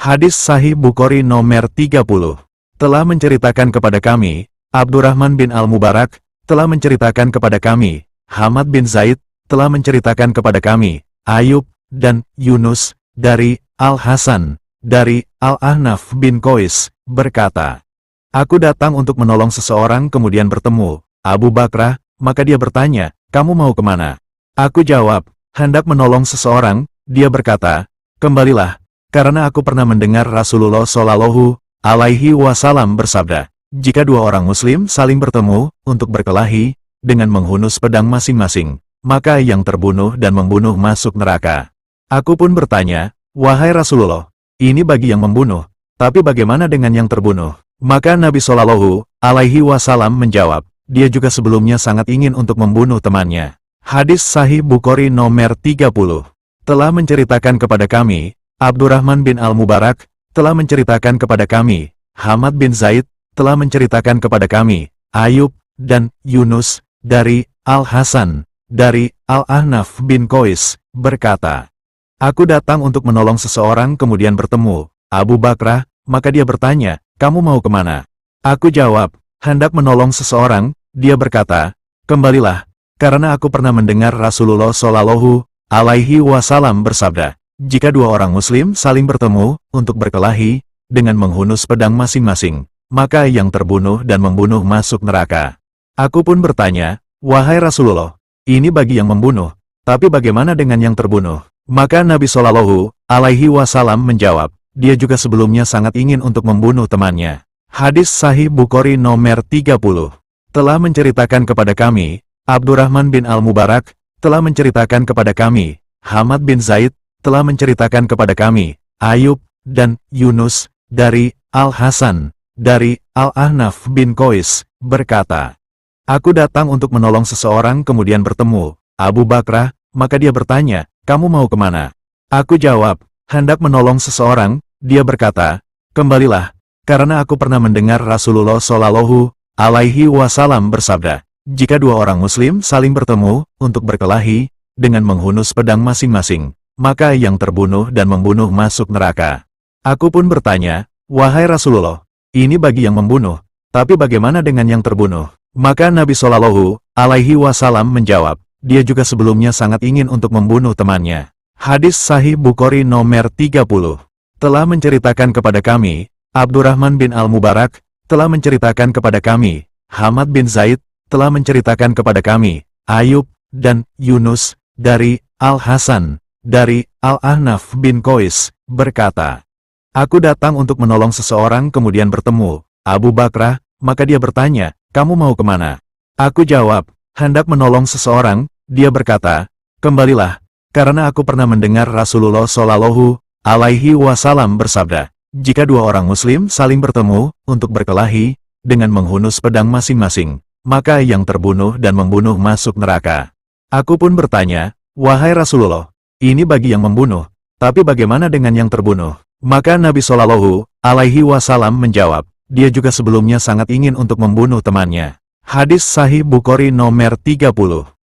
Hadis Sahih Bukhari nomor 30. Telah menceritakan kepada kami, Abdurrahman bin Al-Mubarak, telah menceritakan kepada kami, Hamad bin Zaid, telah menceritakan kepada kami, Ayub, dan Yunus, dari Al-Hasan, dari Al-Ahnaf bin Qais, berkata, aku datang untuk menolong seseorang kemudian bertemu Abu Bakrah, maka dia bertanya, kamu mau kemana? Aku jawab, hendak menolong seseorang. Dia berkata, kembalilah, karena aku pernah mendengar Rasulullah Shallallahu Alaihi Wasallam bersabda, jika dua orang Muslim saling bertemu untuk berkelahi dengan menghunus pedang masing-masing, maka yang terbunuh dan membunuh masuk neraka. Aku pun bertanya, wahai Rasulullah, ini bagi yang membunuh, tapi bagaimana dengan yang terbunuh? Maka Nabi Shallallahu Alaihi Wasallam menjawab, dia juga sebelumnya sangat ingin untuk membunuh temannya. Hadis Sahih Bukhari nomor 30. Telah menceritakan kepada kami, Abdurrahman bin Al-Mubarak, telah menceritakan kepada kami, Hamad bin Zaid, telah menceritakan kepada kami, Ayub, dan Yunus, dari Al-Hasan, dari Al-Ahnaf bin Qais, berkata, aku datang untuk menolong seseorang kemudian bertemu Abu Bakrah, maka dia bertanya, kamu mau kemana? Aku jawab, hendak menolong seseorang. Dia berkata, kembalilah, karena aku pernah mendengar Rasulullah Shallallahu Alaihi Wasallam bersabda, jika dua orang Muslim saling bertemu untuk berkelahi dengan menghunus pedang masing-masing, maka yang terbunuh dan membunuh masuk neraka. Aku pun bertanya, wahai Rasulullah, ini bagi yang membunuh, tapi bagaimana dengan yang terbunuh? Maka Nabi Shallallahu Alaihi Wasallam menjawab, dia juga sebelumnya sangat ingin untuk membunuh temannya. Hadis Sahih Bukhari nomor 30. Telah menceritakan kepada kami, Abdurrahman bin Al-Mubarak, telah menceritakan kepada kami, Hamad bin Zaid, telah menceritakan kepada kami, Ayub, dan Yunus, dari Al-Hasan, dari Al-Ahnaf bin Qais, berkata, aku datang untuk menolong seseorang kemudian bertemu Abu Bakrah, maka dia bertanya, kamu mau kemana? Aku jawab, hendak menolong seseorang. Dia berkata, kembalilah, karena aku pernah mendengar Rasulullah Shallallahu Alaihi Wasallam bersabda, jika dua orang Muslim saling bertemu untuk berkelahi dengan menghunus pedang masing-masing, maka yang terbunuh dan membunuh masuk neraka. Aku pun bertanya, wahai Rasulullah, ini bagi yang membunuh, tapi bagaimana dengan yang terbunuh? Maka Nabi Shallallahu Alaihi Wasallam menjawab, dia juga sebelumnya sangat ingin untuk membunuh temannya. Hadis Sahih Bukhari nomor 30. Telah menceritakan kepada kami, Abdurrahman bin Al-Mubarak, telah menceritakan kepada kami, Hamad bin Zaid, telah menceritakan kepada kami, Ayub, dan Yunus, dari Al-Hasan, dari Al-Ahnaf bin Qais, berkata, aku datang untuk menolong seseorang kemudian bertemu Abu Bakrah, maka dia bertanya, kamu mau kemana? Aku jawab, hendak menolong seseorang. Dia berkata, kembalilah, karena aku pernah mendengar Rasulullah Shallallahu Alaihi Wasallam bersabda, jika dua orang Muslim saling bertemu untuk berkelahi dengan menghunus pedang masing-masing, maka yang terbunuh dan membunuh masuk neraka. Aku pun bertanya, wahai Rasulullah, ini bagi yang membunuh, tapi bagaimana dengan yang terbunuh? Maka Nabi Shallallahu Alaihi Wasallam menjawab, dia juga sebelumnya sangat ingin untuk membunuh temannya. Hadis Sahih Bukhari nomor 30.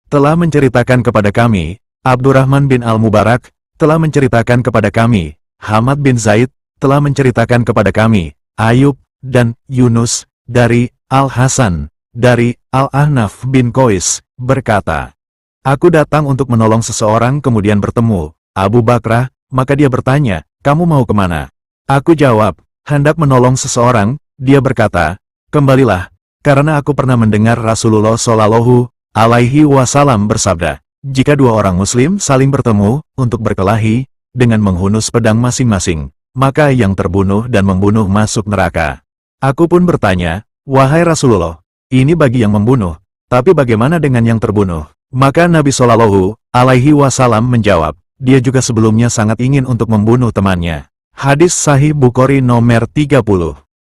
Telah menceritakan kepada kami, Abdurrahman bin Al-Mubarak, telah menceritakan kepada kami, Hamad bin Zaid, telah menceritakan kepada kami, Ayub, dan Yunus, dari Al-Hasan, dari Al-Ahnaf bin Qais, berkata, aku datang untuk menolong seseorang kemudian bertemu Abu Bakrah, maka dia bertanya, kamu mau kemana? Aku jawab, hendak menolong seseorang. Dia berkata, kembalilah, karena aku pernah mendengar Rasulullah Shallallahu Alaihi Wasallam bersabda, jika dua orang Muslim saling bertemu untuk berkelahi dengan menghunus pedang masing-masing, maka yang terbunuh dan membunuh masuk neraka. Aku pun bertanya, wahai Rasulullah, ini bagi yang membunuh, tapi bagaimana dengan yang terbunuh? Maka Nabi Shallallahu Alaihi Wasallam menjawab, dia juga sebelumnya sangat ingin untuk membunuh temannya. Hadis Sahih Bukhari nomor 30.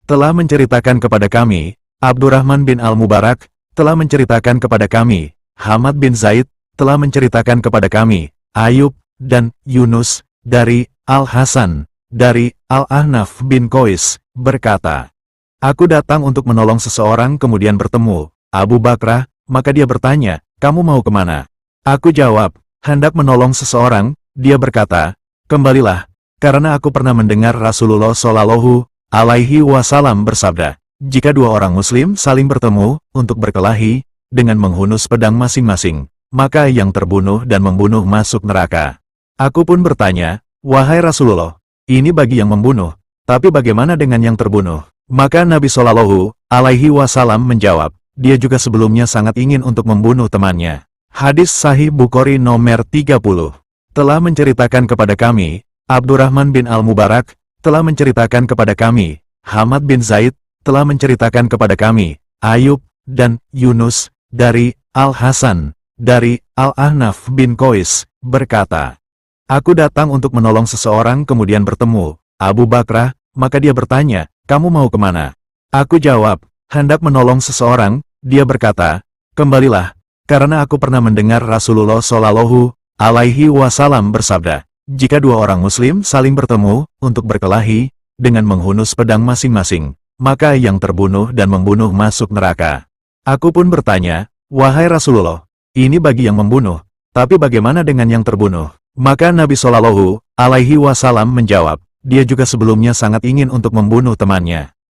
Telah menceritakan kepada kami, Abdurrahman bin Al-Mubarak, telah menceritakan kepada kami, Hamad bin Zaid, telah menceritakan kepada kami, Ayub, dan Yunus, dari Al-Hasan, dari Al-Ahnaf bin Qais, berkata, aku datang untuk menolong seseorang kemudian bertemu Abu Bakrah, maka dia bertanya, kamu mau kemana? Aku jawab, hendak menolong seseorang. Dia berkata, kembalilah, karena aku pernah mendengar Rasulullah Shallallahu Alaihi Wasallam bersabda, jika dua orang Muslim saling bertemu untuk berkelahi dengan menghunus pedang masing-masing, maka yang terbunuh dan membunuh masuk neraka. Aku pun bertanya, wahai Rasulullah, ini bagi yang membunuh, tapi bagaimana dengan yang terbunuh? Maka Nabi Shallallahu Alaihi Wasallam menjawab, dia juga sebelumnya sangat ingin untuk membunuh temannya. Hadis Sahih Bukhari nomor 30. Telah menceritakan kepada kami, Abdurrahman bin Al-Mubarak, telah menceritakan kepada kami, Hamad bin Zaid, telah menceritakan kepada kami, Ayub, dan Yunus, dari Al-Hasan, dari Al-Ahnaf bin Qais, berkata, aku datang untuk menolong seseorang kemudian bertemu Abu Bakrah, maka dia bertanya, kamu mau kemana? Aku jawab, hendak menolong seseorang. Dia berkata, kembalilah, karena aku pernah mendengar Rasulullah Shallallahu Alaihi Wasallam bersabda, jika dua orang Muslim saling bertemu untuk berkelahi dengan menghunus pedang masing-masing, maka yang terbunuh dan membunuh masuk neraka. Aku pun bertanya, wahai Rasulullah, ini bagi yang membunuh, tapi bagaimana dengan yang terbunuh? Maka Nabi Shallallahu Alaihi Wasallam menjawab, dia juga sebelumnya sangat ingin untuk membunuh temannya.